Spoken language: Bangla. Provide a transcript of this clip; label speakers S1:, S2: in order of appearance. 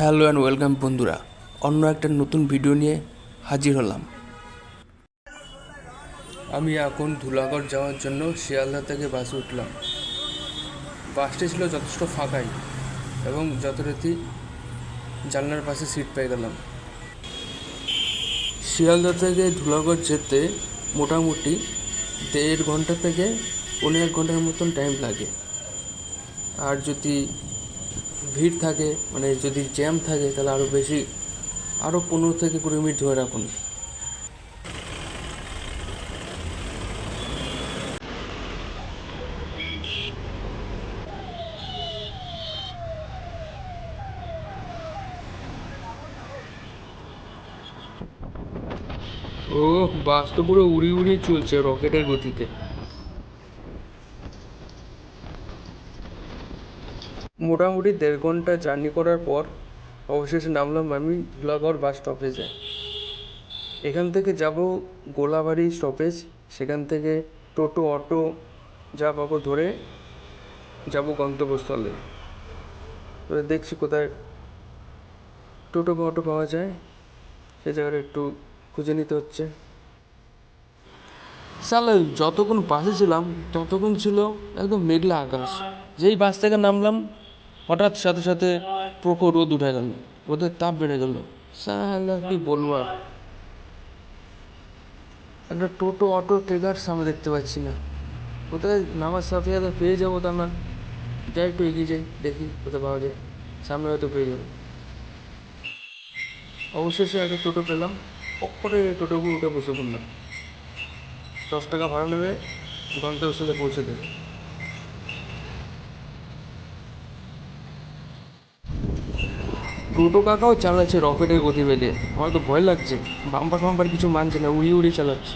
S1: হ্যালো অ্যান্ড ওয়েলকাম বন্ধুরা, অন্য একটা নতুন ভিডিও নিয়ে হাজির হলাম। আমি এখন ধুলাগড় যাওয়ার জন্য শিয়ালদা থেকে বাসে উঠলাম। বাসটি ছিল যথেষ্ট ফাঁকাই এবং যথারীতি জানলার পাশে সিট পেয়ে গেলাম। শিয়ালদা থেকে ধুলাগড় যেতে মোটামুটি 1.5 ঘন্টা থেকে 1.5 ঘন্টার মতন টাইম লাগে। আর যদি ভিড় থাকে, মানে যদি জ্যাম থাকে, তাহলে আরও বেশি, আরও 15 থেকে 20 মিনিট ধরে রাখুন। ও, বাস তো পুরো উড়ি উড়ি চলছে রকেটের গতিতে। মোটামুটি 1.5 ঘন্টা জার্নি করার পর অবশেষে নামলাম আমি ধুলাগড় বাস স্টপেজে। এখান থেকে যাব গোলাবাড়ি স্টপেজ, সেখান থেকে টোটো অটো যা পাবো ধরে যাব গন্তব্যস্থলে। এবার দেখছি কোথায় টোটো বা অটো পাওয়া যায়, সে জায়গাটা একটু খুঁজে নিতে হচ্ছে। সালে যতক্ষণ বাসে ছিলাম ততক্ষণ ছিল একদম মেঘলা আকাশ। যেই বাস থেকে নামলাম হঠাৎ সাথে সাথে প্রখর রোদ উঠে গেল, রোদের তাপ বেড়ে গেল। সালা কি বলবো আর, একটা টোটো অটো ট্রেকার সামনে দেখতে পাচ্ছি না। কোথায় নামার সাথে সাথে পেয়ে যাবো, তা না। যাই একটু এগিয়ে যাই, দেখি কোথায় পাওয়া যায়, সামনে হয়তো পেয়ে যাবো। অবশেষে একটা টোটো পেলাম, পরে টোটোগুলো উঠে বসে পড়লাম। 10 টাকা ভাড়া নেবে, গন্তব্যস্থলে পৌঁছে দেবে। টোটো কাকাও চালাচ্ছে রকেটের গতিবেগে, আমার তো ভয় লাগছে। বাম্পার ফাম্পার কিছু মানছে না, উড়িয়ে উড়িয়ে চালাচ্ছে।